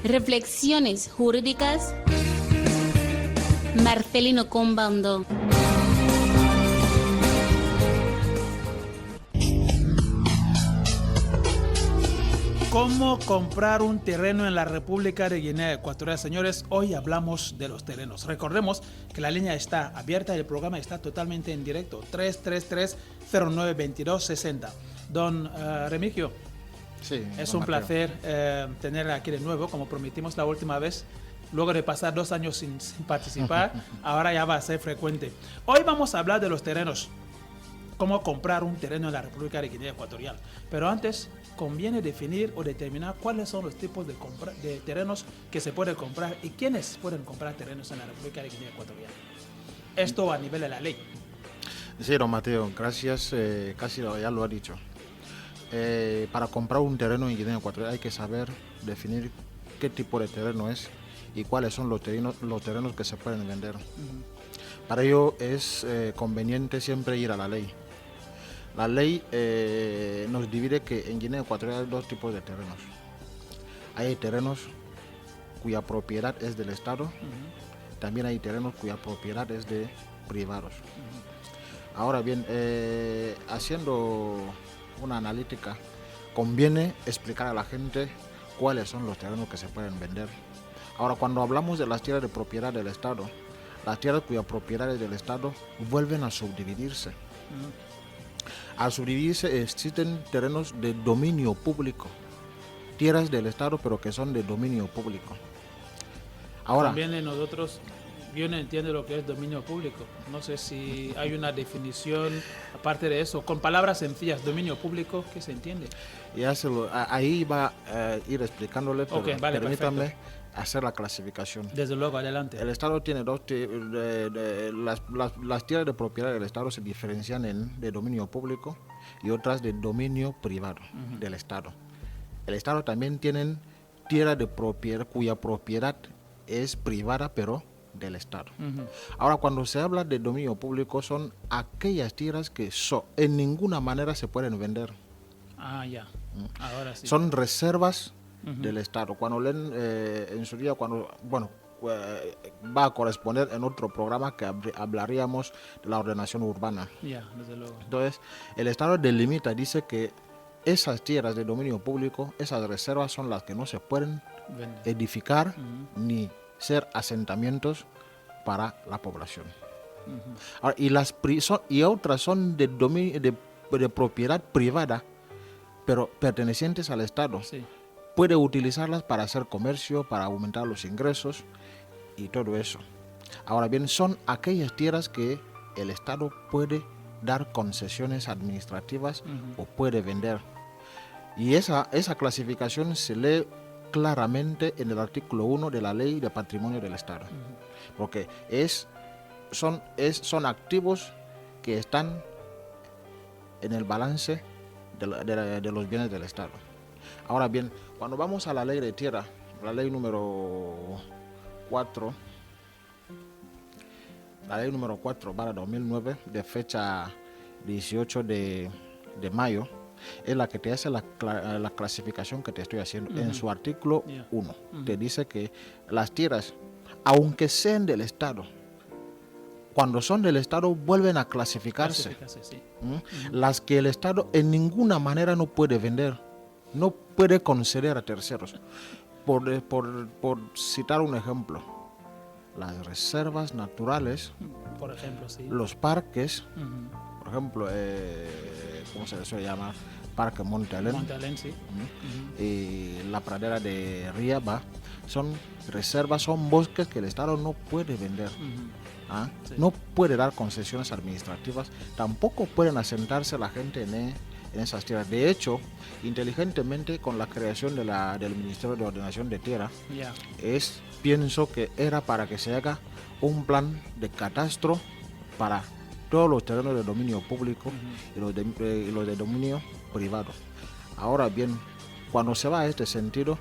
Reflexiones jurídicas. Marcelino Combando. ¿Cómo comprar un terreno en la República de Guinea Ecuatorial? Señores, hoy hablamos de los terrenos. Recordemos que la línea está abierta y el programa está totalmente en directo. 333-092260. Don Remigio, sí, es don un Mateo. placer tenerla aquí de nuevo, como prometimos la última vez. Luego de pasar 2 años sin participar, ahora ya va a ser frecuente. Hoy vamos a hablar de los terrenos. Cómo comprar un terreno en la República de Guinea Ecuatorial. Pero antes, conviene definir o determinar cuáles son los tipos de terrenos que se pueden comprar y quiénes pueden comprar terrenos en la República de Guinea Ecuatorial. Esto a nivel de la ley. Sí, don Mateo, gracias, casi ya lo ha dicho. Para comprar un terreno en Guinea Ecuatorial hay que saber definir qué tipo de terreno es y cuáles son los terrenos que se pueden vender. Para ello es conveniente siempre ir a la ley. La ley nos divide que en Guinea Ecuatorial hay 2 tipos de terrenos. Hay terrenos cuya propiedad es del Estado, también hay terrenos cuya propiedad es de privados. Ahora bien, haciendo una analítica, conviene explicar a la gente cuáles son los terrenos que se pueden vender. Ahora, cuando hablamos de las tierras de propiedad del Estado, las tierras cuya propiedad es del Estado vuelven a subdividirse. Al subdividirse existen terrenos de dominio público, tierras del Estado pero que son de dominio público. Ahora, También nosotros, yo no entiendo lo que es dominio público. No sé si hay una definición aparte de eso. Con palabras sencillas, dominio público, ¿qué se entiende? ahí va a ir explicándole, pero Ok, vale, permítame perfecto. hacer la clasificación. Desde luego, adelante. El Estado tiene las tierras de propiedad del Estado se diferencian en de dominio público y otras de dominio privado del Estado. El Estado también tiene tierras de propiedad cuya propiedad es privada pero del Estado. Ahora, cuando se habla de dominio público son aquellas tierras que en ninguna manera se pueden vender. Ah, ya. Ahora sí. Son reservas del Estado. Cuando leen en su día, va a corresponder en otro programa que hablaríamos de la ordenación urbana. Ya, desde luego. Entonces, el Estado delimita, dice que esas tierras de dominio público, esas reservas son las que no se pueden edificar ni ser asentamientos para la población. Ahora, y otras son de propiedad privada, pero pertenecientes al Estado. Sí. Puede utilizarlas para hacer comercio, para aumentar los ingresos y todo eso. Ahora bien, son aquellas tierras que el Estado puede dar concesiones administrativas o puede vender. Y esa clasificación se lee claramente en el artículo 1 de la Ley de Patrimonio del Estado. Porque son activos que están en el balance de los bienes del Estado. Ahora bien, cuando vamos a la ley de tierra, la ley número 4, para 2009, de fecha 18 de mayo, es la que te hace la clasificación que te estoy haciendo. En su artículo 1, te dice que las tierras, aunque sean del Estado, cuando son del Estado vuelven a clasificarse. Sí. Las que el Estado en ninguna manera no puede vender, no puede conceder a terceros. Por citar un ejemplo, las reservas naturales, por ejemplo, sí. los parques, por ejemplo, ¿cómo se les suele llamar? Parque Montalén, Sí. Y la pradera de Riaba, son reservas, son bosques que el Estado no puede vender. Sí. No puede dar concesiones administrativas, tampoco pueden asentarse la gente en esas tierras. De hecho, inteligentemente, con la creación del Ministerio de Ordenación de Tierra, pienso que era para que se haga un plan de catastro para todos los terrenos de dominio público y los de dominio privado. Ahora bien, cuando se va a este sentido,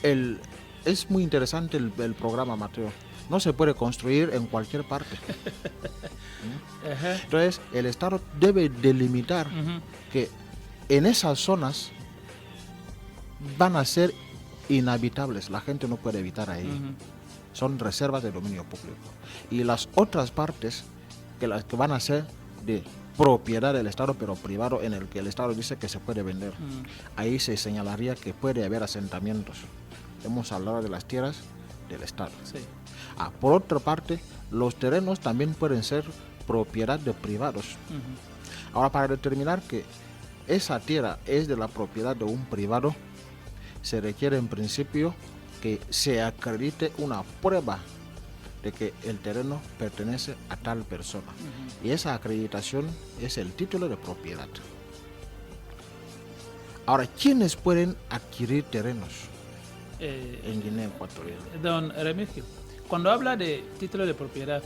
es muy interesante el programa, Mateo. No se puede construir en cualquier parte. Entonces, el Estado debe delimitar que en esas zonas van a ser inhabitables, la gente no puede habitar ahí. Ujú. Son reservas de dominio público. Y las otras partes, que las que van a ser de propiedad del Estado, pero privado, en el que el Estado dice que se puede vender. Ahí se señalaría que puede haber asentamientos. Hemos hablado de las tierras del Estado. Sí. Por otra parte, los terrenos también pueden ser propiedad de privados. Ujú. Ahora, para determinar que esa tierra es de la propiedad de un privado, se requiere en principio que se acredite una prueba de que el terreno pertenece a tal persona. Y esa acreditación es el título de propiedad. Ahora, ¿quiénes pueden adquirir terrenos en Guinea Ecuatorial? Don Remigio, cuando habla de título de propiedad,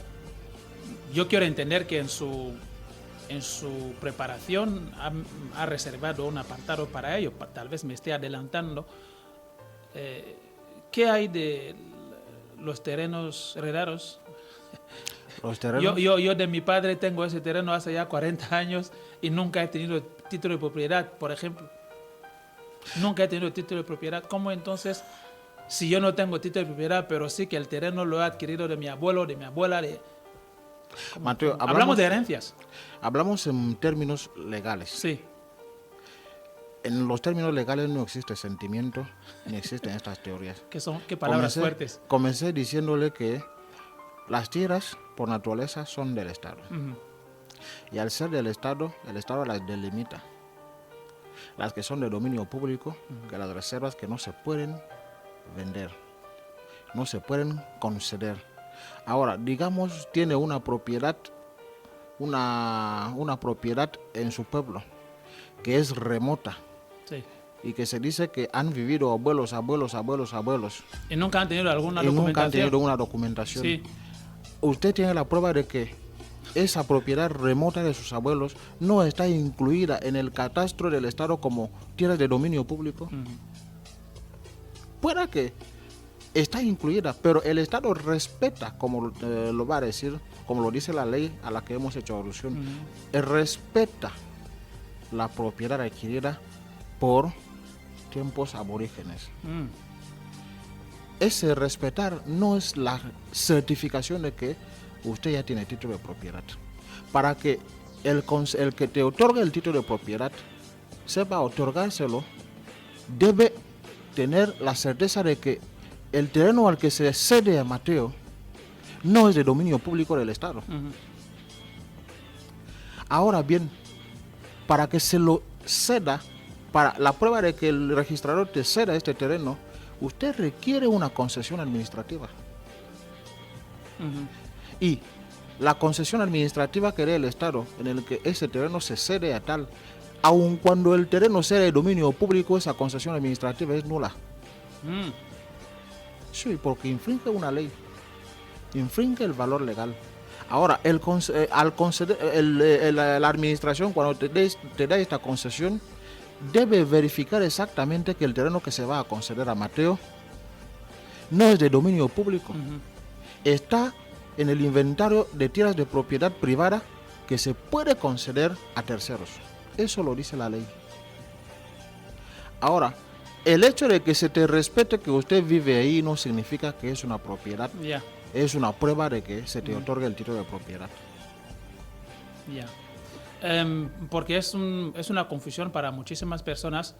yo quiero entender que en su preparación ha reservado un apartado para ello. Tal vez me esté adelantando. ¿Qué hay de los terrenos heredados? Los terrenos, Yo de mi padre tengo ese terreno hace ya 40 años y nunca he tenido título de propiedad, por ejemplo. Nunca he tenido título de propiedad. ¿Cómo entonces, si yo no tengo título de propiedad, pero sí que el terreno lo he adquirido de mi abuelo, de mi abuela? Mateo, Hablamos de herencias. hablamos en términos legales. Sí. En los términos legales no existe sentimiento, ni existen estas teorías. ¿Qué palabras fuertes? Comencé diciéndole que las tierras, por naturaleza, son del Estado. Ujú. Y al ser del Estado, el Estado las delimita. Las que son de dominio público, que las reservas que no se pueden vender, no se pueden conceder. Ahora, digamos, tiene una propiedad, una propiedad en su pueblo, que es remota, Sí. y que se dice que han vivido abuelos, Y nunca han tenido alguna y nunca han documentación. tenido una documentación. Sí. Usted tiene la prueba de que esa propiedad remota de sus abuelos no está incluida en el catastro del Estado como tierras de dominio público. Ujú. Pueda que está incluida, pero el Estado respeta, como lo va a decir, como lo dice la ley a la que hemos hecho alusión, respeta la propiedad adquirida por tiempos aborígenes. Mm. Ese respetar no es la certificación de que usted ya tiene título de propiedad. Para que el que te otorgue el título de propiedad sepa otorgárselo, debe tener la certeza de que el terreno al que se cede a Mateo no es de dominio público del Estado. Ujú. Ahora bien, para que se lo ceda, para la prueba de que el registrador te ceda este terreno, usted requiere una concesión administrativa. Ujú. Y la concesión administrativa que dé el Estado, en el que ese terreno se cede a tal, aun cuando el terreno sea de dominio público, esa concesión administrativa es nula. Mm. Sí, porque infringe una ley, infringe el valor legal. Ahora, al conceder, la administración, cuando te da esta concesión, debe verificar exactamente que el terreno que se va a conceder a Mateo no es de dominio público. Ujú. Está en el inventario de tierras de propiedad privada que se puede conceder a terceros. Eso lo dice la ley. Ahora, el hecho de que se te respete que usted vive ahí no significa que es una propiedad. Ya. Es una prueba de que se te otorga el título de propiedad. Ya. Porque es una confusión para muchísimas personas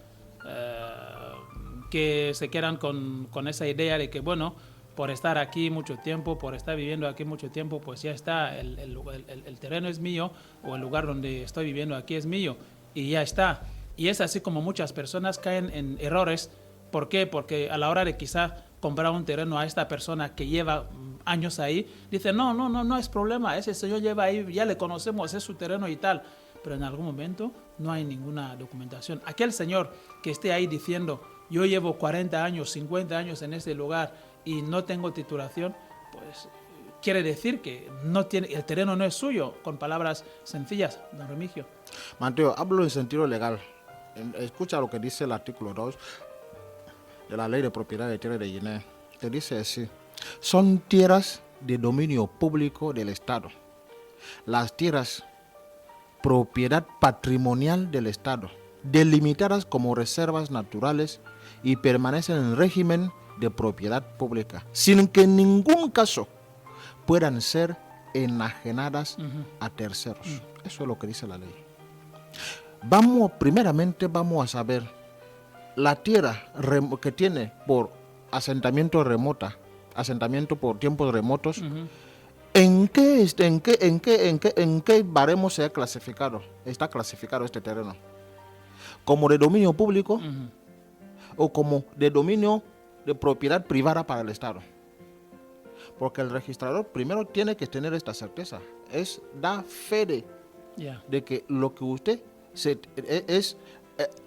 que se quedan con esa idea de que, bueno, por estar aquí mucho tiempo, por estar viviendo aquí mucho tiempo, pues ya está, el terreno es mío, o el lugar donde estoy viviendo aquí es mío, y ya está. Y es así como muchas personas caen en errores. ¿Por qué? Porque a la hora de quizá comprar un terreno a esta persona que lleva años ahí, dice, no es problema, ese señor lleva ahí, ya le conocemos, es su terreno y tal. Pero en algún momento no hay ninguna documentación. Aquel señor que esté ahí diciendo, yo llevo 40 años, 50 años en ese lugar y no tengo titulación, pues quiere decir que el terreno no es suyo, con palabras sencillas, don Remigio. Mateo, hablo en sentido legal. Escucha lo que dice el artículo 2 de la Ley de Propiedad de Tierras de Guinea. Te dice así: son tierras de dominio público del Estado. Las tierras propiedad patrimonial del Estado delimitadas como reservas naturales y permanecen en régimen de propiedad pública, sin que en ningún caso puedan ser enajenadas a terceros. Eso es lo que dice la ley. Primeramente vamos a saber la tierra que tiene por asentamiento por tiempos remotos. ¿En qué baremo se ha clasificado? Está clasificado este terreno. ¿Como de dominio público o como de dominio de propiedad privada para el Estado? Porque el registrador primero tiene que tener esta certeza. Da fe de que lo que usted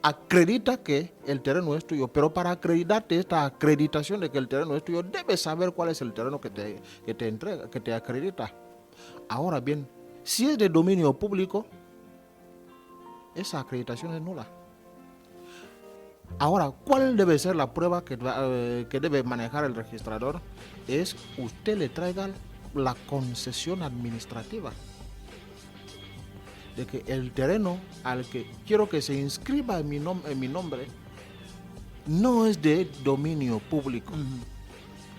acredita que el terreno es tuyo, pero para acreditarte esta acreditación de que el terreno es tuyo, debes saber cuál es el terreno que te entrega, que te acredita. Ahora bien, si es de dominio público, esa acreditación es nula. Ahora, ¿cuál debe ser la prueba que debe manejar el registrador? Es usted le traiga la concesión administrativa de que el terreno al que quiero que se inscriba en mi nombre no es de dominio público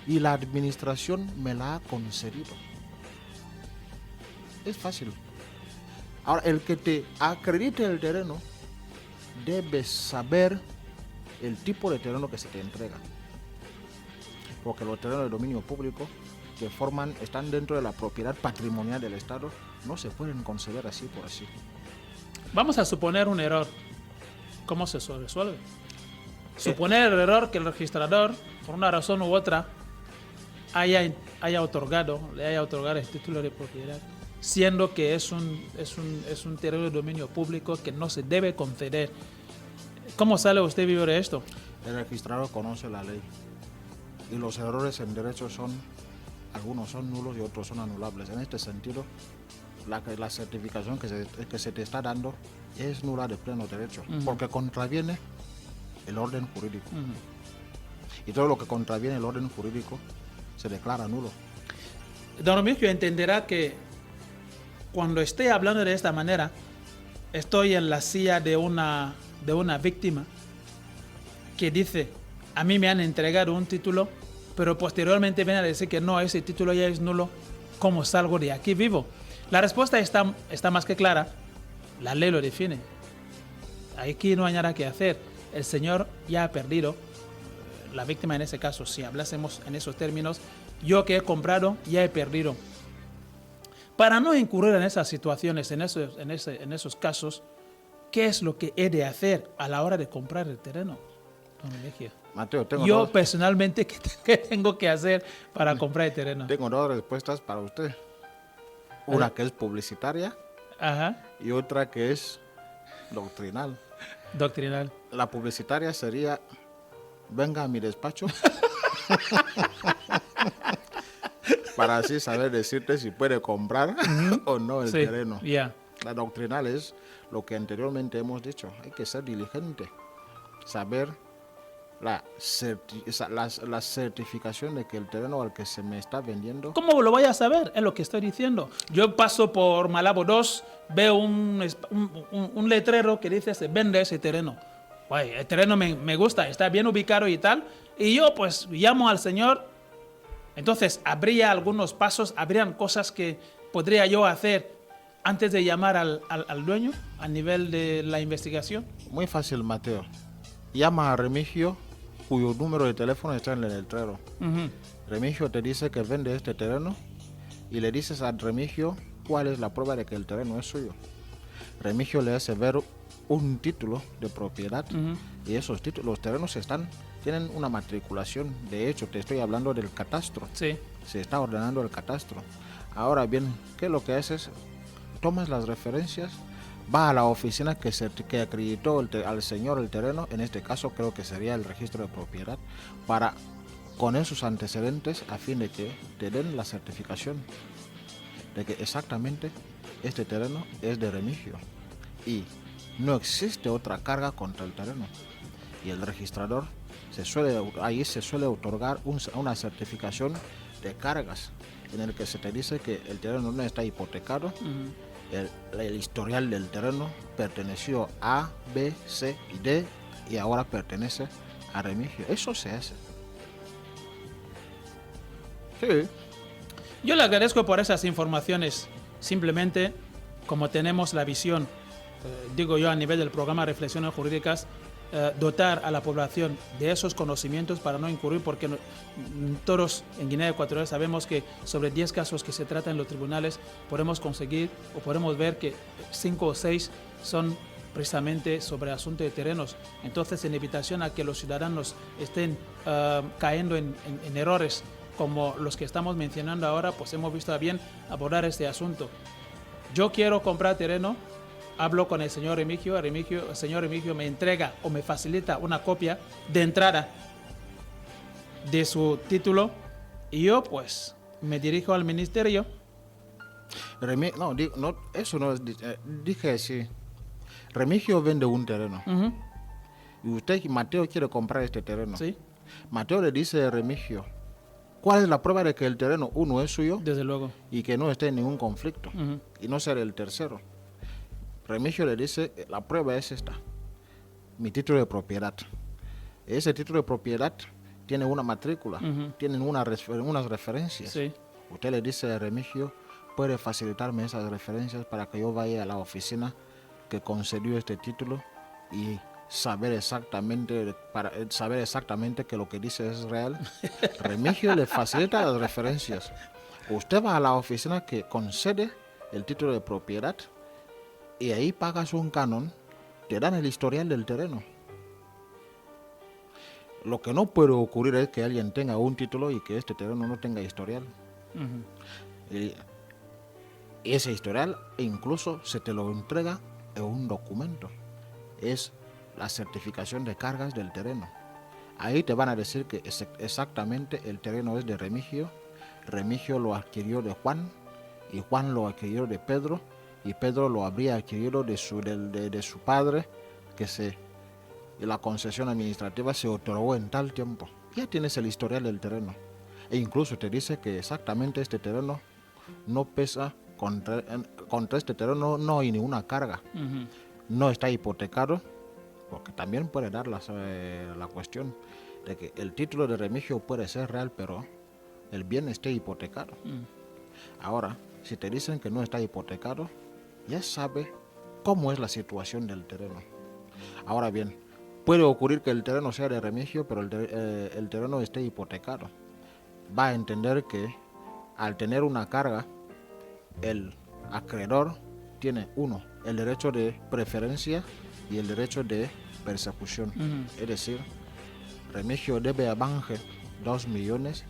y la administración me la ha concedido. Es fácil. Ahora, el que te acredite el terreno debe saber el tipo de terreno que se te entrega, porque los terrenos de dominio público que están dentro de la propiedad patrimonial del Estado no se pueden conceder así por así. Vamos a suponer un error. ¿Cómo se resuelve? Suponer el error que el registrador, por una razón u otra, le haya otorgado el título de propiedad, siendo que es un terreno de dominio público que no se debe conceder. ¿Cómo sale usted vivo de esto? El registrador conoce la ley y los errores en derecho algunos son nulos y otros son anulables. En este sentido, la certificación que se te está dando es nula de pleno derecho, porque contraviene el orden jurídico. Y todo lo que contraviene el orden jurídico se declara nulo. Don Remigio entenderá que cuando esté hablando de esta manera, estoy en la silla de una víctima que dice: a mí me han entregado un título, pero posteriormente viene a decir que no, ese título ya es nulo. ¿Cómo salgo de aquí vivo? La respuesta está más que clara. La ley lo define. Aquí no hay nada que hacer. El señor ya ha perdido. La víctima en ese caso, si hablásemos en esos términos, yo que he comprado ya he perdido. Para no incurrir en esas situaciones, en esos casos, ¿qué es lo que he de hacer a la hora de comprar el terreno, don Remigio? Mateo, yo personalmente, ¿qué tengo que hacer para comprar el terreno? Tengo dos respuestas para usted. Una que es publicitaria y otra que es doctrinal. Doctrinal. La publicitaria sería: venga a mi despacho para así saber decirte si puede comprar o no el terreno. La doctrinal es lo que anteriormente hemos dicho. Hay que ser diligente, saber la certificación de que el terreno al que se me está vendiendo. ¿Cómo lo voy a saber? Es lo que estoy diciendo. Yo paso por Malabo 2, veo un letrero que dice: se vende ese terreno. Guay, el terreno me gusta, está bien ubicado y tal. Y yo pues llamo al señor. Entonces habría algunos pasos, habrían cosas que podría yo hacer antes de llamar al dueño a nivel de la investigación. Muy fácil, Mateo. Llama a Remigio, cuyo número de teléfono está en el letrero. Remigio te dice que vende este terreno y le dices a Remigio cuál es la prueba de que el terreno es suyo. Remigio le hace ver un título de propiedad y esos títulos, los terrenos tienen una matriculación. De hecho, te estoy hablando del catastro. Sí. Se está ordenando el catastro. Ahora bien, ¿qué es lo que haces? Tomas las referencias, va a la oficina que acreditó al señor el terreno, en este caso creo que sería el registro de propiedad, para con esos antecedentes a fin de que te den la certificación de que exactamente este terreno es de Remigio y no existe otra carga contra el terreno. Y el registrador se suele otorgar una certificación de cargas en el que se te dice que el terreno no está hipotecado el historial del terreno perteneció a B, C y D y ahora pertenece a Remigio. Eso se hace. Sí. Yo le agradezco por esas informaciones. Simplemente, como tenemos la visión, digo yo a nivel del programa Reflexiones Jurídicas, dotar a la población de esos conocimientos para no incurrir, porque todos en Guinea Ecuatorial sabemos que sobre 10 casos que se tratan en los tribunales podemos conseguir o podemos ver que 5 o 6 son precisamente sobre asuntos de terrenos. Entonces, en evitación a que los ciudadanos estén cayendo en errores como los que estamos mencionando ahora, pues hemos visto a bien abordar este asunto. Yo quiero comprar terreno, hablo con el señor Remigio, el señor Remigio me entrega o me facilita una copia de entrada de su título y yo pues me dirijo al ministerio. No, eso no es, dije así. Remigio vende un terreno. Y usted, Mateo, quiere comprar este terreno. Sí. Mateo le dice a Remigio, ¿cuál es la prueba de que el terreno, uno, es suyo? Desde luego. Y que no esté en ningún conflicto. Y no ser el tercero. Remigio le dice, la prueba es esta, mi título de propiedad. Ese título de propiedad tiene una matrícula, tienen unas referencias. Sí. Usted le dice a Remigio, puede facilitarme esas referencias para que yo vaya a la oficina que concedió este título y saber exactamente que lo que dice es real. Remigio le facilita las referencias. Usted va a la oficina que concede el título de propiedad y ahí pagas un canon, te dan el historial del terreno. Lo que no puede ocurrir es que alguien tenga un título y que este terreno no tenga historial. Y ese historial incluso se te lo entrega en un documento. Es la certificación de cargas del terreno. Ahí te van a decir que exactamente el terreno es de Remigio. Remigio lo adquirió de Juan y Juan lo adquirió de Pedro y Pedro lo habría adquirido de su padre, y la concesión administrativa se otorgó en tal tiempo. Ya tienes el historial del terreno. E incluso te dice que exactamente este terreno no pesa, contra este terreno no hay ninguna carga. No está hipotecado, porque también puede dar la cuestión de que el título de Remigio puede ser real, pero el bien esté hipotecado. Ahora, si te dicen que no está hipotecado, ya sabe cómo es la situación del terreno. Ahora bien, puede ocurrir que el terreno sea de Remigio, pero el terreno esté hipotecado. Va a entender que al tener una carga, el acreedor tiene el derecho de preferencia y el derecho de persecución. Es decir, Remigio debe a Bange 2 millones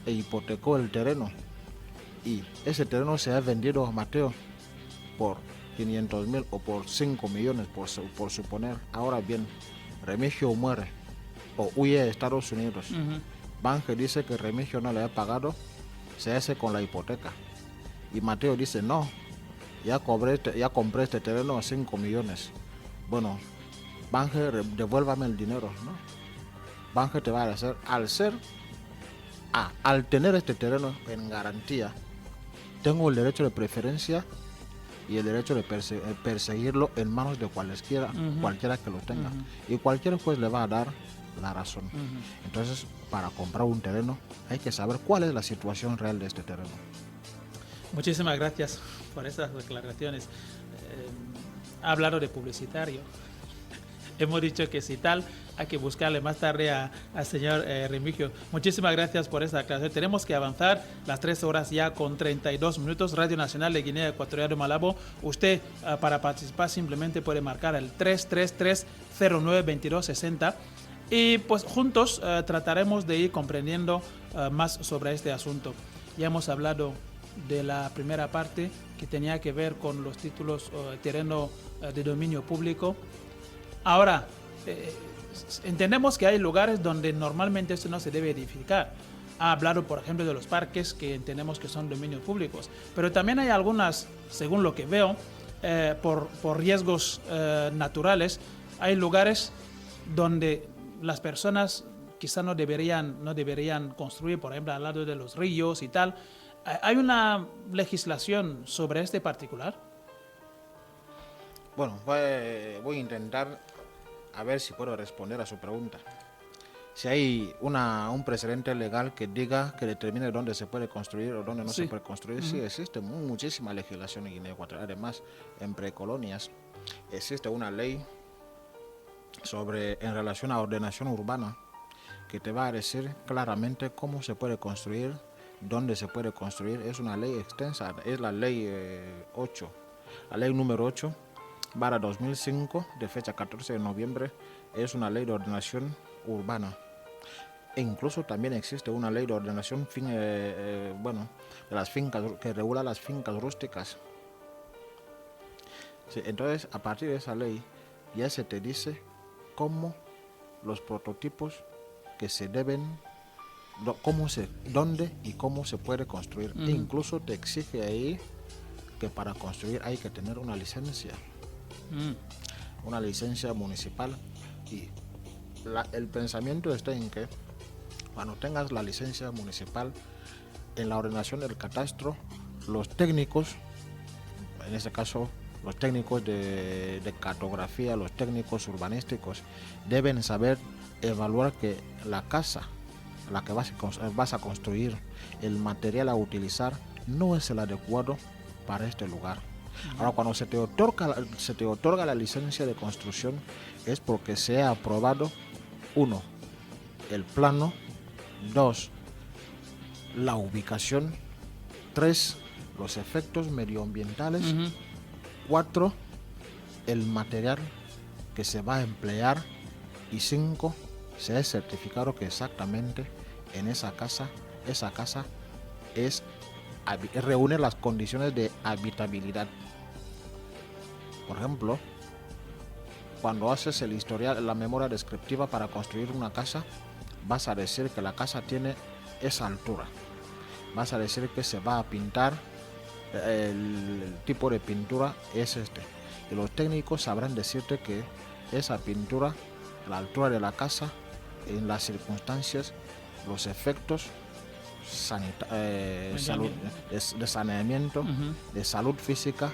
e hipotecó el terreno. Y ese terreno se ha vendido a Mateo por 500,000 o por 5 millones, por suponer. Ahora bien, Remigio muere o huye a Estados Unidos. Bange dice que Remigio no le ha pagado, se hace con la hipoteca. Y Mateo dice, no, ya compré este terreno a 5 millones. Bueno, Bange, devuélvame el dinero, ¿no? Bange te va a decir, al tener este terreno en garantía, tengo el derecho de preferencia y el derecho de perseguirlo en manos de cualquiera que lo tenga. Y cualquier juez le va a dar la razón. Entonces, para comprar un terreno, hay que saber cuál es la situación real de este terreno. Muchísimas gracias por esas declaraciones. Ha hablado de publicitario. Hemos dicho que si tal, hay que buscarle más tarde al señor Remigio. Muchísimas gracias por esa aclaración. Tenemos que avanzar las 3 horas ya con 32 minutos. Radio Nacional de Guinea Ecuatorial de Malabo. Usted, para participar, simplemente puede marcar el 333-09-2260. Y pues juntos trataremos de ir comprendiendo más sobre este asunto. Ya hemos hablado de la primera parte que tenía que ver con los títulos terreno de dominio público. Ahora, entendemos que hay lugares donde normalmente esto no se debe edificar. Ha hablado, por ejemplo, de los parques que entendemos que son dominios públicos, pero también hay algunas, según lo que veo, por riesgos naturales, hay lugares donde las personas quizá no deberían construir, por ejemplo, al lado de los ríos y tal. ¿Hay una legislación sobre este particular? Bueno, voy a intentar a ver si puedo responder a su pregunta. Si hay un precedente legal que diga, que determine dónde se puede construir o dónde no Sí. se puede construir, sí existe muchísima legislación en Guinea Ecuatorial. Además, en precolonias existe una ley en relación a ordenación urbana que te va a decir claramente cómo se puede construir, dónde se puede construir. Es una ley extensa, es la ley 8, la ley número 8 2005 de fecha 14 de noviembre, es una ley de ordenación urbana. E incluso también existe una ley de ordenación de las fincas, que regula las fincas rústicas. Sí, entonces, a partir de esa ley ya se te dice cómo los prototipos que se deben, dónde y cómo se puede construir. E incluso te exige ahí que para construir hay que tener una licencia. Una licencia municipal. Y el pensamiento está en que cuando tengas la licencia municipal, en la ordenación del catastro, los técnicos, en este caso los técnicos de cartografía, los técnicos urbanísticos, deben saber evaluar que la casa a la que vas a construir, el material a utilizar, no es el adecuado para este lugar. Ahora, cuando se te otorga la licencia de construcción, es porque se ha aprobado, 1, el plano, 2, la ubicación, 3, los efectos medioambientales, 4, el material que se va a emplear, y 5, se ha certificado que exactamente en esa casa reúne las condiciones de habitabilidad. Por ejemplo, cuando haces el historial, la memoria descriptiva para construir una casa, vas a decir que la casa tiene esa altura. Vas a decir que se va a pintar, el tipo de pintura es este. Y los técnicos sabrán decirte que esa pintura, la altura de la casa, en las circunstancias, los efectos de saneamiento, de salud física,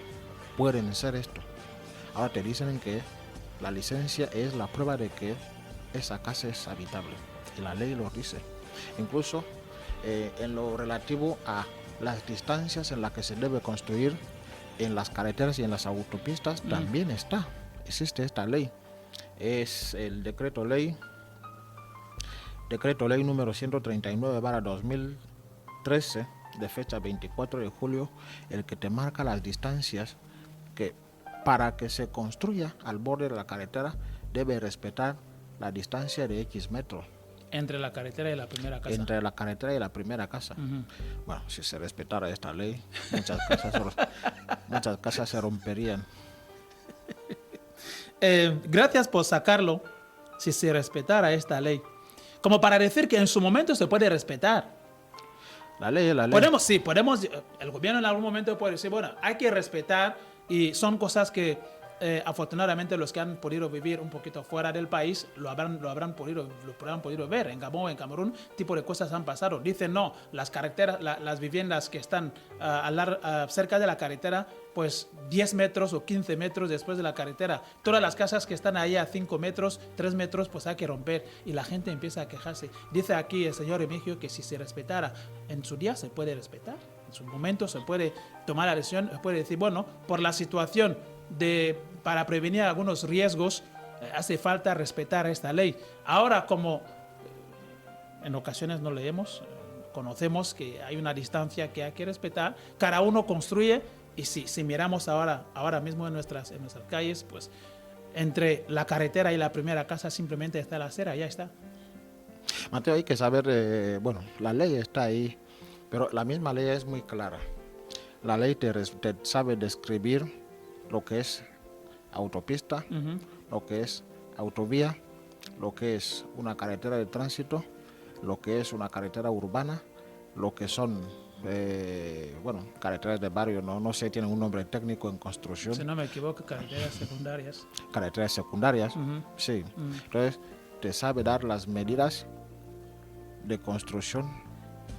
pueden ser esto. Ahora te dicen que la licencia es la prueba de que esa casa es habitable, y la ley lo dice. Incluso en lo relativo a las distancias en las que se debe construir en las carreteras y en las autopistas, también existe esta ley. Es el decreto ley número 139/2013 de fecha 24 de julio, el que te marca las distancias que para que se construya al borde de la carretera debe respetar la distancia de X metros. Entre la carretera y la primera casa. Entre la carretera y la primera casa. Bueno, si se respetara esta ley, muchas casas se romperían. Gracias por sacarlo, si se respetara esta ley. Como para decir que en su momento se puede respetar. La ley. Podemos, el gobierno en algún momento puede decir, bueno, hay que respetar, y son cosas que afortunadamente los que han podido vivir un poquito fuera del país lo habrán podido ver. En Gabón, en Camerún, tipo de cosas han pasado. Dicen, no, las carreteras, las viviendas que están cerca de la carretera, pues 10 metros o 15 metros después de la carretera. Todas las casas que están ahí a 5 metros, 3 metros, pues hay que romper. Y la gente empieza a quejarse. Dice aquí el señor Remigio que si se respetara, en su día se puede respetar. En su momento se puede tomar la decisión, se puede decir, bueno, por la situación para prevenir algunos riesgos, hace falta respetar esta ley. Ahora, como en ocasiones no leemos, conocemos que hay una distancia que hay que respetar, cada uno construye, y si miramos ahora mismo en nuestras calles, pues entre la carretera y la primera casa simplemente está la acera, ya está. Mateo, hay que saber, la ley está ahí, pero la misma ley es muy clara. La ley te sabe describir lo que es autopista, lo que es autovía, lo que es una carretera de tránsito, lo que es una carretera urbana, lo que son carreteras de barrio, no sé, tienen un nombre técnico en construcción. Si no me equivoco, carreteras secundarias. Carreteras secundarias, sí. Entonces, te sabe dar las medidas de construcción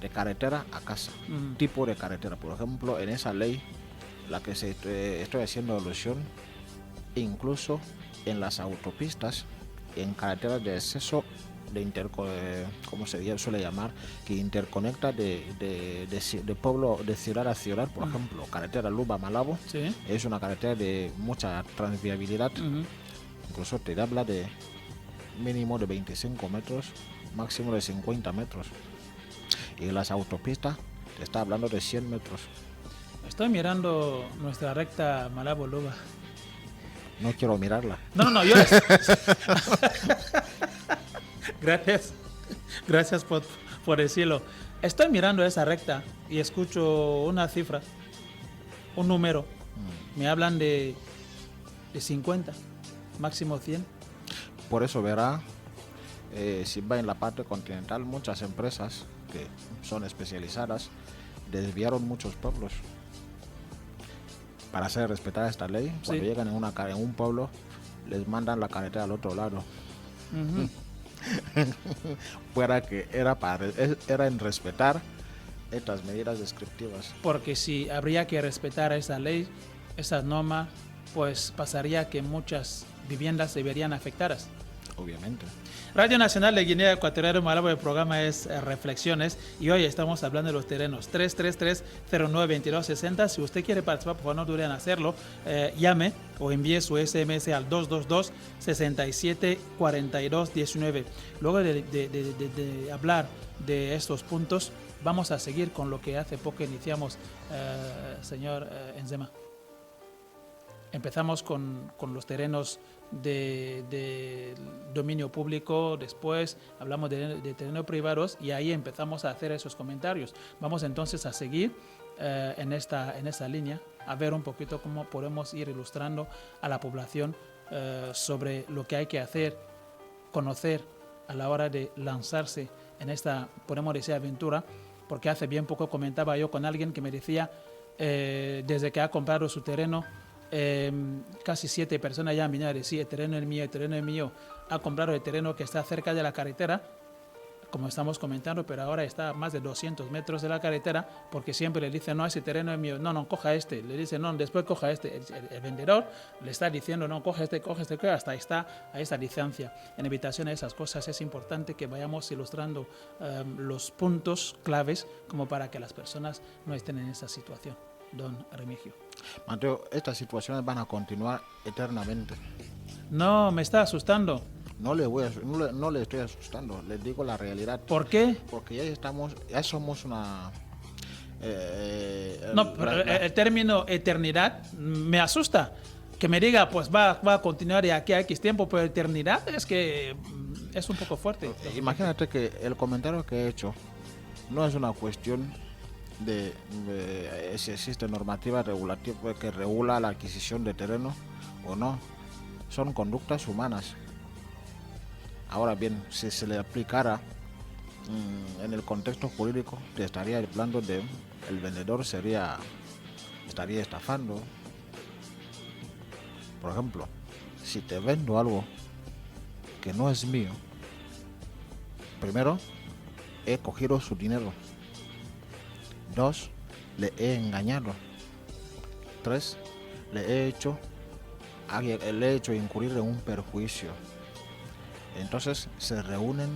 de carretera a casa, tipo de carretera. Por ejemplo, en esa ley, la que estoy haciendo alusión, incluso en las autopistas, en carreteras de acceso ¿cómo se suele llamar? Que interconecta de pueblo, de ciudad a ciudad, por ejemplo, carretera Luba-Malabo, Sí. es una carretera de mucha transviabilidad, incluso te habla de mínimo de 25 metros, máximo de 50 metros, y en las autopistas te está hablando de 100 metros. Estoy mirando nuestra recta Malabo-Luba. No quiero mirarla. No, yo... Gracias por decirlo. Estoy mirando esa recta y escucho una cifra, un número. Me hablan de 50, máximo 100. Por eso verá, si va en la parte continental, muchas empresas que son especializadas desviaron muchos pueblos para hacer respetar esta ley. Cuando llegan en un pueblo, les mandan la carretera al otro lado. Fuera que era en respetar estas medidas descriptivas. Porque si habría que respetar esa ley, esa norma, pues pasaría que muchas viviendas se verían afectadas. Obviamente. Radio Nacional de Guinea Ecuatorial, Malabo, el programa es Reflexiones y hoy estamos hablando de los terrenos. 333-09-2260. Si usted quiere participar, por favor, no duden en hacerlo. Llame o envíe su SMS al 222-6742-19. Luego de hablar de estos puntos, vamos a seguir con lo que hace poco iniciamos, señor Enzema. Empezamos con los terrenos de dominio público, después hablamos de terrenos privados y ahí empezamos a hacer esos comentarios. Vamos entonces a seguir en esa línea, a ver un poquito cómo podemos ir ilustrando a la población sobre lo que hay que hacer, conocer a la hora de lanzarse en esta, podemos decir, aventura, porque hace bien poco comentaba yo con alguien que me decía, desde que ha comprado su terreno, casi 7 personas ya han venido a decir, el terreno es mío, ha comprado el terreno que está cerca de la carretera, como estamos comentando, pero ahora está a más de 200 metros de la carretera, porque siempre le dicen, no, ese terreno es mío, no, coja este, le dicen, no, después coja este, el vendedor le está diciendo, no, coge este, hasta ahí está a esa distancia. En evitación de esas cosas es importante que vayamos ilustrando los puntos claves como para que las personas no estén en esa situación. Don Remigio. Mateo, estas situaciones van a continuar eternamente. No, me está asustando. No le estoy asustando, les digo la realidad. ¿Por qué? Porque ya somos una... el término eternidad me asusta. Que me diga, pues va a continuar de aquí a X tiempo, pero eternidad es que es un poco fuerte. Imagínate que el comentario que he hecho no es una cuestión de si existe normativa regulativa que regula la adquisición de terreno o no. Son conductas humanas. Ahora bien, si se le aplicara en el contexto jurídico, te estaría hablando de el vendedor estaría estafando. Por ejemplo, si te vendo algo que no es mío, primero he cogido su dinero. 2, le he engañado. 3, le he hecho incurrir en un perjuicio. Entonces se reúnen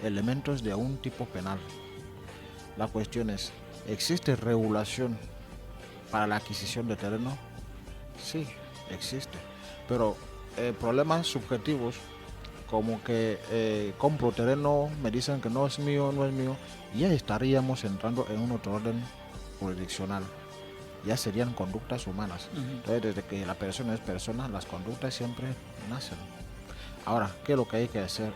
elementos de un tipo penal. La cuestión es, ¿existe regulación para la adquisición de terreno? Sí, existe. Pero problemas subjetivos como que compro terreno, me dicen que no es mío, ya estaríamos entrando en un otro orden jurisdiccional. Ya serían conductas humanas. Entonces, desde que la persona es persona, las conductas siempre nacen. Ahora, ¿qué es lo que hay que hacer?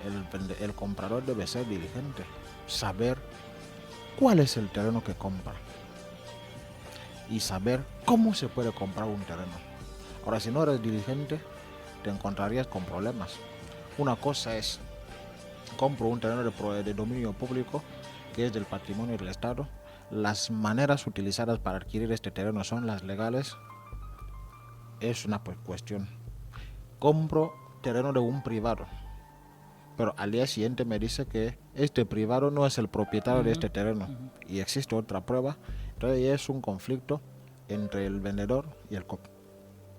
El comprador debe ser diligente, saber cuál es el terreno que compra y saber cómo se puede comprar un terreno. Ahora, si no eres diligente, te encontrarías con problemas. Una cosa es, compro un terreno de dominio público que es del patrimonio del Estado. Las maneras utilizadas para adquirir este terreno son las legales. Es una cuestión. Compro terreno de un privado, pero al día siguiente me dice que este privado no es el propietario de este terreno y existe otra prueba. Entonces ya es un conflicto entre el vendedor y el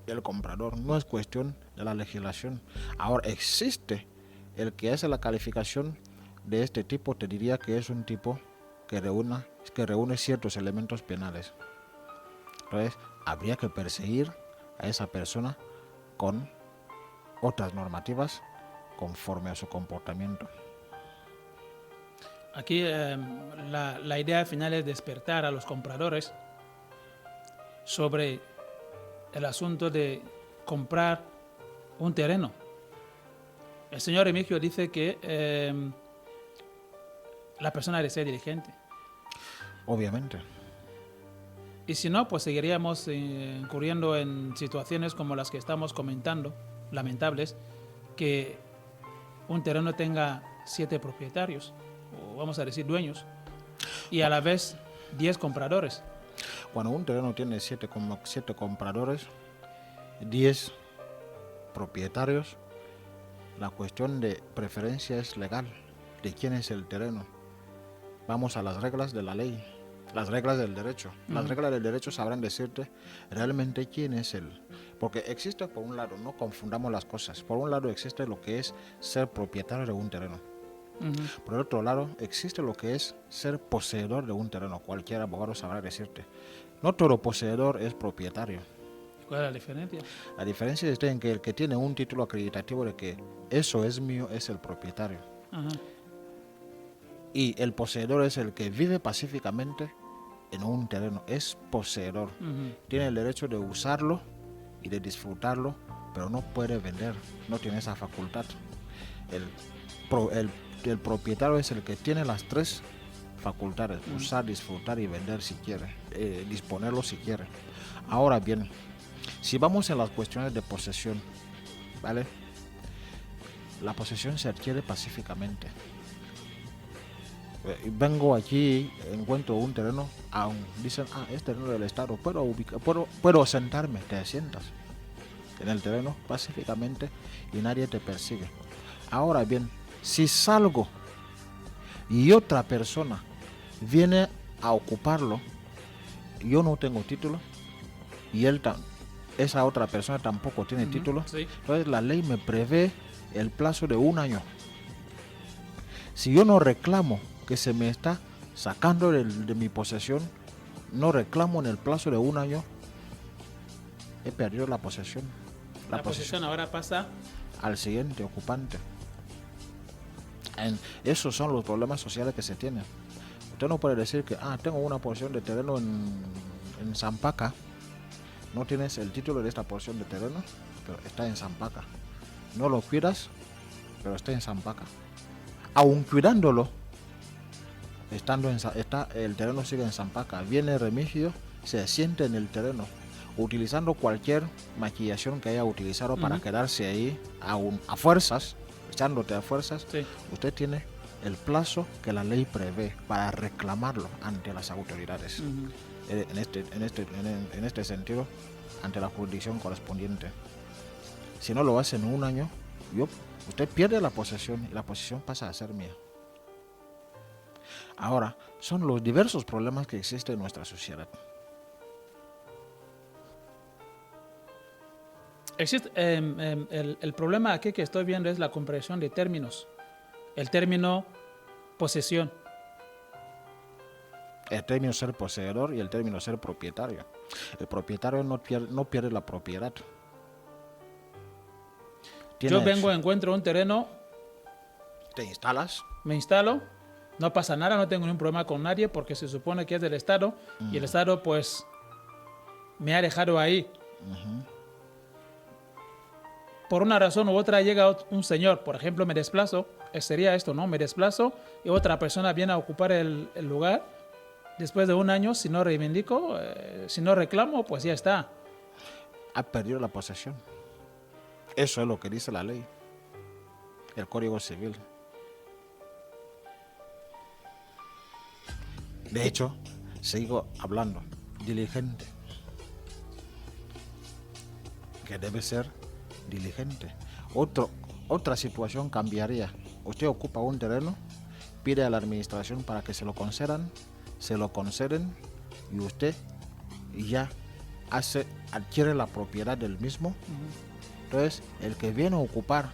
el comprador, no es cuestión de la legislación. Ahora existe el que hace la calificación de este tipo, te diría que es un tipo que reúne ciertos elementos penales. Entonces, habría que perseguir a esa persona con otras normativas conforme a su comportamiento. Aquí la idea final es despertar a los compradores sobre el asunto de comprar un terreno. El señor Remigio dice que la persona debe ser diligente. Obviamente. Y si no, pues seguiríamos incurriendo en situaciones como las que estamos comentando, lamentables, que un terreno tenga 7 propietarios, o vamos a decir dueños, y a la vez 10 compradores. Cuando un terreno tiene 7 compradores, 10 propietarios, la cuestión de preferencia es legal, de quién es el terreno. Vamos a las reglas de la ley, las reglas del derecho. Las reglas del derecho sabrán decirte realmente quién es él. Porque existe, por un lado, no confundamos las cosas, por un lado existe lo que es ser propietario de un terreno. Por el otro lado, existe lo que es ser poseedor de un terreno. Cualquier abogado sabrá decirte. No todo poseedor es propietario. ¿Cuál es la diferencia? La diferencia está en que el que tiene un título acreditativo de que eso es mío es el propietario. Ajá. Y el poseedor es el que vive pacíficamente en un terreno. Es poseedor. Tiene el derecho de usarlo y de disfrutarlo, pero no puede vender. No tiene esa facultad. El propietario es el que tiene las 3 facultades: usar, disfrutar y vender si quiere, disponerlo si quiere. Ahora bien, si vamos a las cuestiones de posesión, ¿vale? La posesión se adquiere pacíficamente. Vengo aquí, encuentro un terreno, dicen, es terreno del Estado, puedo sentarme, te sientas en el terreno pacíficamente y nadie te persigue. Ahora bien, si salgo y otra persona viene a ocuparlo, yo no tengo título y esa otra persona tampoco tiene título, sí. Entonces la ley me prevé el plazo de 1 año. Si yo no reclamo que se me está sacando de mi posesión, no reclamo en el plazo de 1 año, he perdido la posesión. La posesión ahora pasa al siguiente ocupante. Esos son los problemas sociales que se tienen. Usted no puede decir que tengo una porción de terreno en Zampaca. No tienes el título de esta porción de terreno, pero está en Zampaca. No lo cuidas, pero está en Zampaca. Aun cuidándolo, el terreno sigue en Zampaca. Viene Remigio, se siente en el terreno, utilizando cualquier maquillación que haya utilizado para quedarse ahí a fuerzas, echándote a fuerzas. Sí. Usted tiene el plazo que la ley prevé para reclamarlo ante las autoridades. En este sentido, ante la jurisdicción correspondiente. Si no lo hace en 1 año, usted pierde la posesión y la posesión pasa a ser mía. Ahora, son los diversos problemas que existen en nuestra sociedad. Existe, el problema aquí que estoy viendo es la comprensión de términos. El término posesión. El término ser poseedor y el término ser propietario. El propietario no pierde la propiedad. Yo vengo, encuentro un terreno, te instalas, me instalo, no pasa nada, no tengo ningún problema con nadie porque se supone que es del Estado y el Estado pues me ha dejado ahí. Por una razón u otra llega un señor, por ejemplo, me desplazo, sería esto, ¿no? Me desplazo y otra persona viene a ocupar el lugar. Después de 1 año, si no reivindico, si no reclamo, pues ya está. Ha perdido la posesión. Eso es lo que dice la ley, el Código Civil. De hecho, sigo hablando, diligente. Que debe ser diligente. Otra situación cambiaría. Usted ocupa un terreno, pide a la administración para que se lo conceden y usted ya adquiere la propiedad del mismo. Entonces, el que viene a ocupar,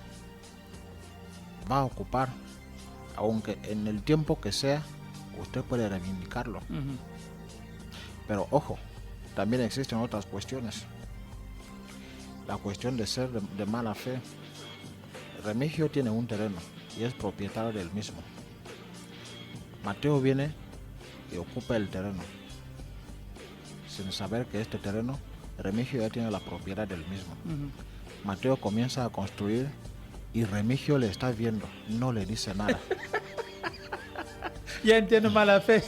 va a ocupar, aunque en el tiempo que sea, usted puede reivindicarlo. Pero ojo, también existen otras cuestiones. La cuestión de ser de mala fe. Remigio tiene un terreno y es propietario del mismo. Mateo viene y ocupa el terreno, sin saber que este terreno, Remigio ya tiene la propiedad del mismo. Mateo comienza a construir y Remigio le está viendo, no le dice nada. Ya entiendo mala fe.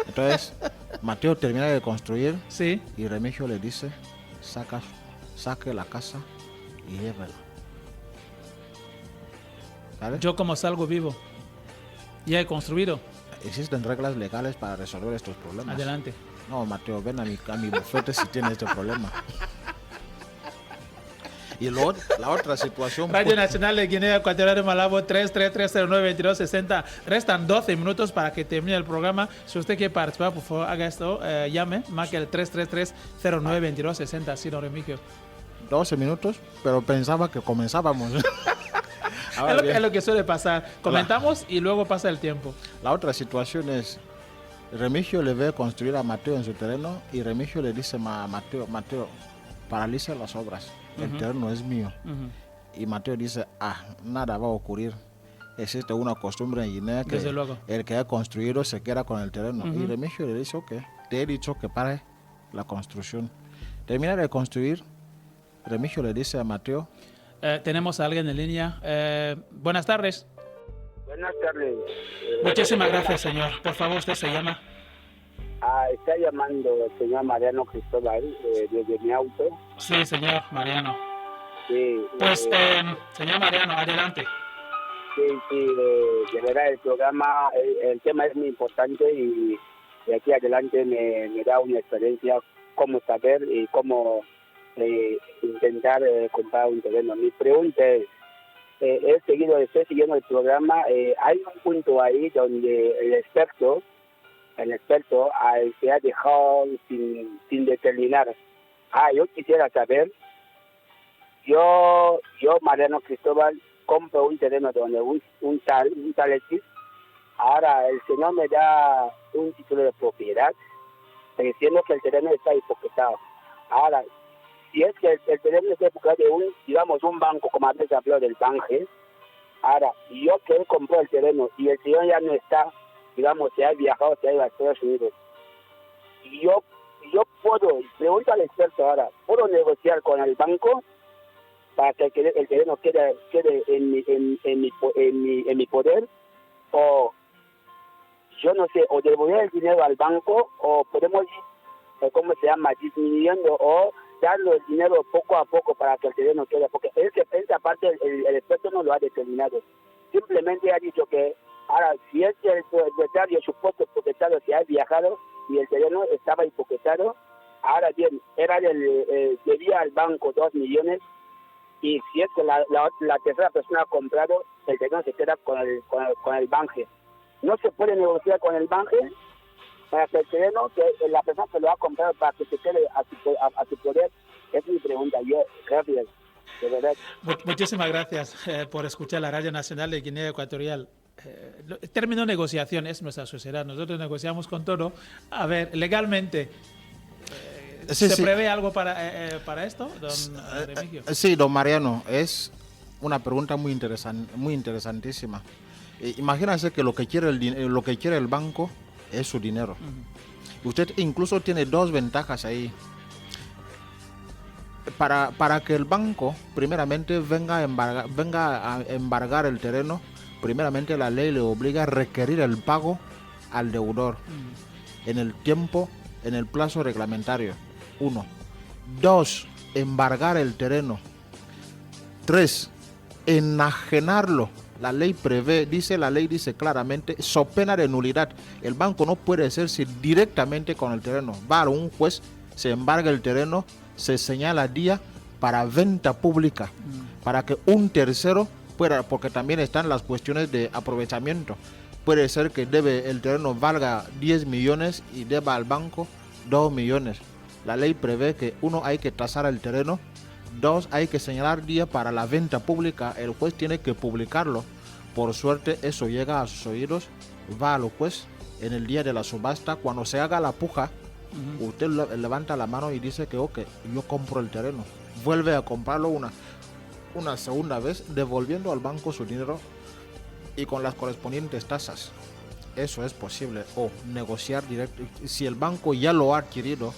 Entonces, Mateo termina de construir, Sí. y Remigio le dice, saque la casa y llévela. ¿Vale? Yo como salgo vivo. Ya he construido. Existen reglas legales para resolver estos problemas. Adelante. No, Mateo, ven a mi bufete si tienes este problema. Y luego, la otra situación... Radio Nacional de Guinea Ecuatorial, Malabo, 333092260. Restan 12 minutos para que termine el programa. Si usted quiere participar, por favor, haga esto. Llame, marque el 333092260. Sí, don Remigio. 12 minutos, pero pensaba que comenzábamos. Ahora bien, Es lo que suele pasar. Comentamos y luego pasa el tiempo. la otra situación es, Remigio le ve construir a Mateo en su terreno y Remigio le dice a Mateo, paraliza las obras, el terreno es mío. Y Mateo dice, nada va a ocurrir. Existe una costumbre en Guinea que Desde luego. el que ha construido se queda con el terreno. Y Remigio le dice, ok, te he dicho que pare la construcción. Termina de construir, Remigio le dice a Mateo, Tenemos a alguien en línea. Buenas tardes. Buenas tardes. Muchísimas gracias, señor. Por favor, usted se llama. Está llamando el señor Mariano Cristóbal desde mi auto. Sí, señor Mariano. Sí, Pues, señor Mariano, adelante. sí, de verdad el programa, el tema es muy importante y de aquí adelante me da una experiencia cómo saber y cómo intentar comprar un terreno. Mi pregunta es, estoy siguiendo el programa, hay un punto ahí donde el experto se ha dejado sin determinar. Yo quisiera saber, yo Mariano Cristóbal, compro un terreno donde un tal X, ahora el señor me da un título de propiedad, diciendo que el terreno está hipotecado. Ahora, si es que el terreno está hipotecado de un banco, como antes habló del Bange, ahora, yo que compré el terreno y el señor ya no está, se ha viajado, se ha ido a Estados Unidos, y yo puedo, pregunto al experto ahora, ¿puedo negociar con el banco para que el terreno quede en mi poder? O yo no sé, o devolver el dinero al banco, o podemos disminuyendo o darle el dinero poco a poco para que el terreno quede, porque esa parte el experto no lo ha determinado, simplemente ha dicho que ahora si es que el propietario, supuesto propietario, se ha viajado y el terreno estaba hipotecado, ahora bien, debía al banco 2 millones, y si es que la tercera persona ha comprado, el terreno se queda con el Bange. No se puede negociar con el Bange para que el terreno, que la persona que lo ha comprado, para que se quede a su poder. Es mi pregunta. Gracias, de verdad. Muchísimas gracias por escuchar la Radio Nacional de Guinea Ecuatorial. El término negociación es nuestra sociedad. Nosotros negociamos con todo. A ver, legalmente, ¿se prevé algo para esto, don Remigio? Sí, don Mariano, es una pregunta muy interesantísima. Imagínense que lo que quiere el banco es su dinero. Usted incluso tiene dos ventajas ahí. Para que el banco primeramente venga a embargar el terreno, primeramente la ley le obliga a requerir el pago al deudor en el plazo reglamentario. 1. 2. Embargar el terreno. 3. Enajenarlo. La ley dice claramente, so pena de nulidad. El banco no puede hacerse directamente con el terreno. Va a un juez, se embarga el terreno, se señala día para venta pública, para que un tercero pueda, porque también están las cuestiones de aprovechamiento. Puede ser que el terreno valga 10 millones y deba al banco 2 millones. la ley prevé que uno, hay que tasar el terreno, dos, hay que señalar día para la venta pública, el juez tiene que publicarlo. Por suerte eso llega a sus oídos, va al juez en el día de la subasta, cuando se haga la puja, usted levanta la mano y dice que ok, yo compro el terreno, vuelve a comprarlo una segunda vez, devolviendo al banco su dinero y con las correspondientes tasas. Eso es posible, o negociar directo, si el banco ya lo ha adquirido,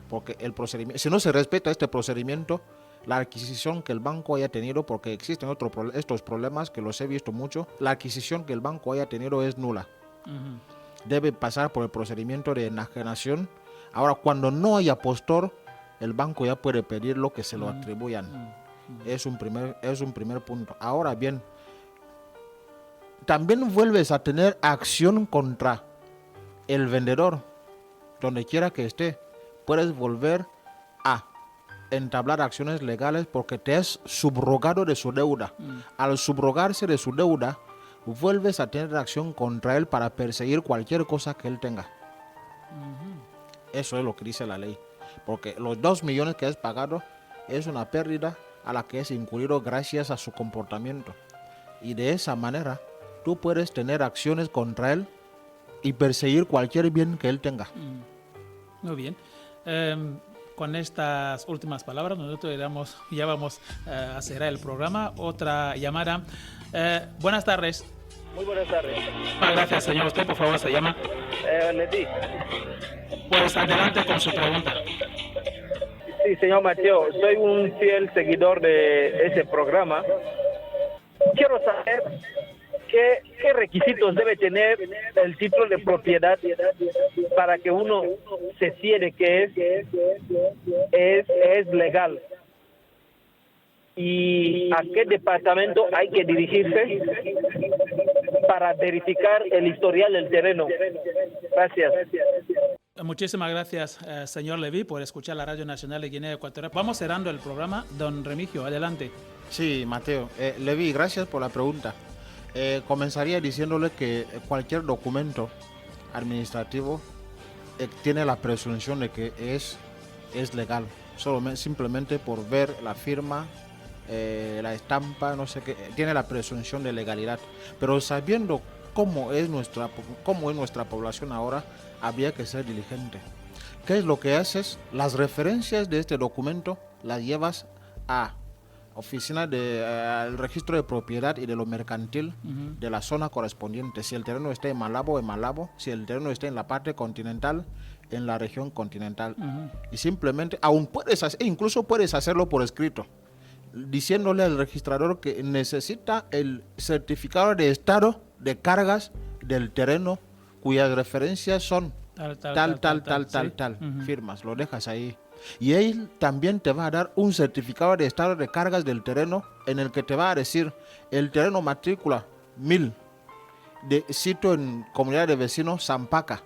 porque el procedimiento, si no se respeta este procedimiento, la adquisición que el banco haya tenido, porque existen estos problemas que los he visto mucho, la adquisición que el banco haya tenido es nula. Debe pasar por el procedimiento de enajenación. Ahora, cuando no haya postor, el banco ya puede pedirlo que se lo atribuyan. Es un primer punto. Ahora bien, también vuelves a tener acción contra el vendedor, donde quiera que esté. Puedes volver a entablar acciones legales porque te has subrogado de su deuda. Al subrogarse de su deuda, vuelves a tener acción contra él para perseguir cualquier cosa que él tenga. Eso es lo que dice la ley. Porque los 2 millones que has pagado es una pérdida a la que has incurrido gracias a su comportamiento. Y de esa manera, tú puedes tener acciones contra él y perseguir cualquier bien que él tenga. Muy bien. Con estas últimas palabras, nosotros ya vamos a cerrar el programa. Otra llamada. Buenas tardes. Muy buenas tardes. Gracias, señor. Usted, por favor, se llama. Leti. Pues adelante con su pregunta. Sí, señor Mateo, soy un fiel seguidor de ese programa. Quiero saber qué requisitos debe tener el título de propiedad para que uno se cierre que es legal. ¿Y a qué departamento hay que dirigirse para verificar el historial del terreno? Gracias. Muchísimas gracias, señor Leví, por escuchar la Radio Nacional de Guinea Ecuatorial. Vamos cerrando el programa. Don Remigio, adelante. Sí, Mateo. Leví, gracias por la pregunta. Comenzaría diciéndole que cualquier documento administrativo tiene la presunción de que es legal. Simplemente por ver la firma, la estampa, no sé qué, tiene la presunción de legalidad. Pero sabiendo cómo es nuestra población ahora, había que ser diligente. ¿Qué es lo que haces? Las referencias de este documento las llevas a oficina al registro de propiedad y de lo mercantil de la zona correspondiente. Si el terreno está en Malabo, en Malabo. Si el terreno está en la parte continental, en la región continental. Y simplemente, incluso puedes hacerlo por escrito, diciéndole al registrador que necesita el certificado de estado de cargas del terreno cuyas referencias son tal, firmas, lo dejas ahí. Y él también te va a dar un certificado de estado de cargas del terreno en el que te va a decir el terreno matrícula 1000 de sitio en comunidad de vecinos Zampaca,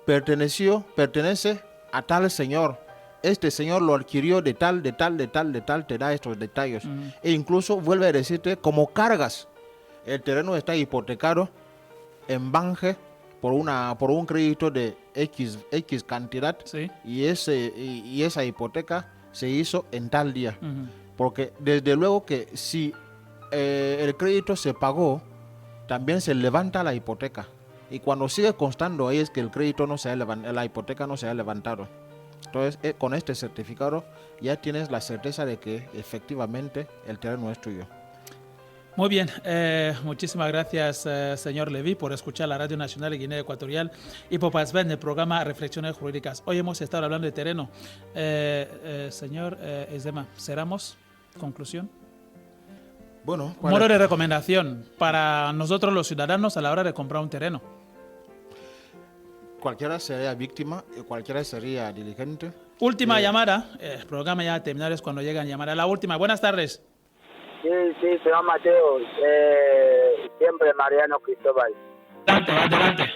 pertenece a tal señor. Este señor lo adquirió de tal, te da estos detalles. E incluso vuelve a decirte como cargas. El terreno está hipotecado en Bange por un crédito de X cantidad, ¿sí? y esa hipoteca se hizo en tal día. Porque desde luego que si el crédito se pagó, también se levanta la hipoteca. Y cuando sigue constando ahí es que el crédito la hipoteca no se ha levantado. Entonces, con este certificado ya tienes la certeza de que efectivamente el terreno es tuyo. Muy bien, muchísimas gracias, señor Leví, por escuchar la Radio Nacional de Guinea Ecuatorial y por participar en el programa Reflexiones Jurídicas. Hoy hemos estado hablando de terreno. Señor Ezema, ¿cerramos? ¿Conclusión? Bueno, modo de recomendación para nosotros los ciudadanos a la hora de comprar un terreno. Cualquiera sería víctima y cualquiera sería diligente. Última llamada, el programa ya terminado es cuando llegan llamadas. La última, buenas tardes. Sí, señor Mateo, siempre Mariano Cristóbal. Adelante.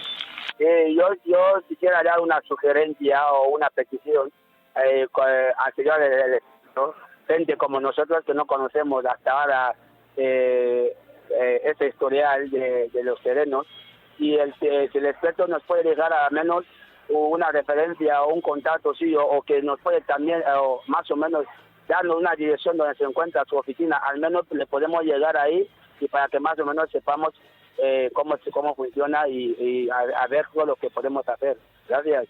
Yo quisiera dar una sugerencia o una petición al señor ¿no? Gente como nosotros que no conocemos hasta ahora ese historial de los terrenos, y si el experto nos puede dejar al menos una referencia o un contacto suyo, o que nos puede también más o menos darnos una dirección donde se encuentra su oficina, al menos le podemos llegar ahí y para que más o menos sepamos cómo funciona y a ver todo lo que podemos hacer. Gracias.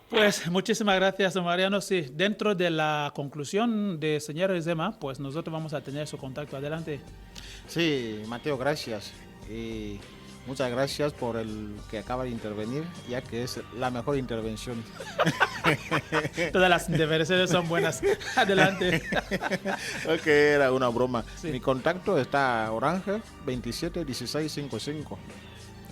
Pues muchísimas gracias, don Mariano. Sí, dentro de la conclusión de señor Ezema, pues nosotros vamos a tener su contacto. Adelante. Sí, Mateo, gracias. Y muchas gracias por el que acaba de intervenir, ya que es la mejor intervención. Todas las intervenciones son buenas. Adelante. Ok, era una broma. Sí. Mi contacto está Orange 271655.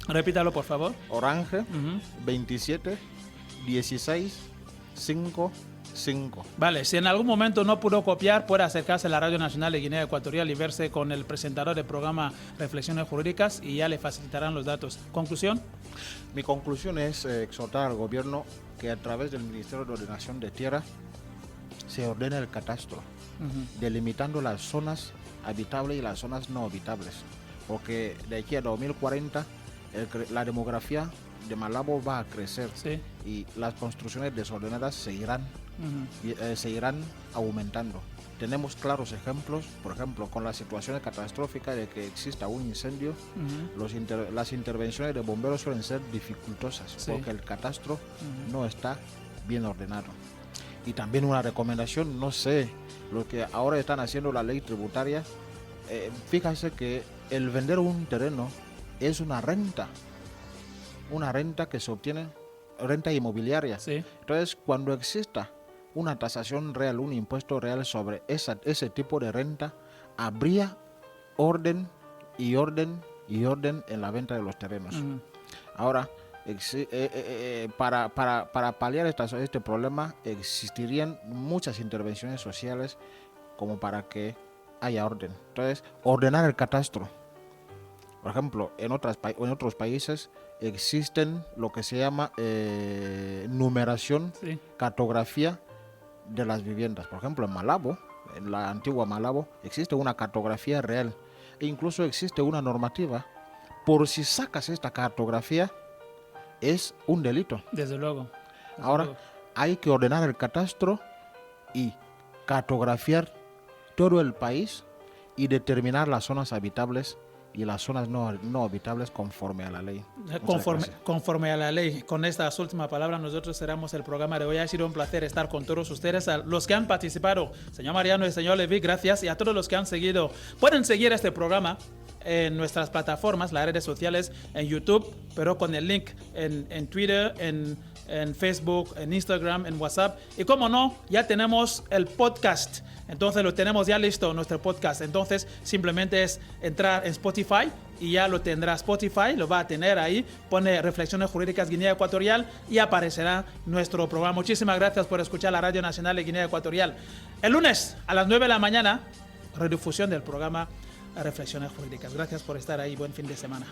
Repítalo, por favor. Orange Ujú. 271655. Vale, si en algún momento no pudo copiar, puede acercarse a la Radio Nacional de Guinea Ecuatorial y verse con el presentador del programa Reflexiones Jurídicas y ya le facilitarán los datos. ¿Conclusión? Mi conclusión es exhortar al gobierno que a través del Ministerio de Ordenación de Tierra se ordene el catastro, Ujú. delimitando las zonas habitables y las zonas no habitables, porque de aquí a 2040 la demografía de Malabo va a crecer Sí. y las construcciones desordenadas seguirán Ujú. seguirán aumentando. Tenemos claros ejemplos, por ejemplo, con la situación catastrófica de que exista un incendio, Ujú. las intervenciones de bomberos suelen ser dificultosas Sí. porque el catastro Ujú. no está bien ordenado. Y también una recomendación, no sé, lo que ahora están haciendo la ley tributaria, fíjense que el vender un terreno es una renta que se obtiene, renta inmobiliaria. Sí. Entonces, cuando exista una tasación real, un impuesto real sobre ese tipo de renta, habría orden en la venta de los terrenos. Ujú. Ahora, para paliar este problema, existirían muchas intervenciones sociales como para que haya orden. Entonces, ordenar el catastro. Por ejemplo, en otros países existen lo que se llama numeración, Sí. cartografía de las viviendas. Por ejemplo, en Malabo, en la antigua Malabo, existe una cartografía real e incluso existe una normativa. Por si sacas esta cartografía, es un delito. Desde luego. Desde Ahora, luego. hay que ordenar el catastro y cartografiar todo el país y determinar las zonas habitables y las zonas no habitables conforme a la ley. Muchas gracias. Conforme a la ley. Con estas últimas palabras nosotros cerramos el programa de hoy. Ha sido un placer estar con todos ustedes, a los que han participado, señor Mariano y señor Levi, gracias, y a todos los que han seguido. Pueden seguir este programa en nuestras plataformas, las redes sociales, en YouTube, pero con el link en Twitter, en Facebook, en Instagram, en WhatsApp. Y como no, ya tenemos el podcast. Entonces lo tenemos ya listo, nuestro podcast. Entonces simplemente es entrar en Spotify y ya lo tendrá. Spotify lo va a tener ahí. Pone Reflexiones Jurídicas Guinea Ecuatorial y aparecerá nuestro programa. Muchísimas gracias por escuchar la Radio Nacional de Guinea Ecuatorial. El lunes a las 9 de la mañana, redifusión del programa Reflexiones Jurídicas. Gracias por estar ahí. Buen fin de semana.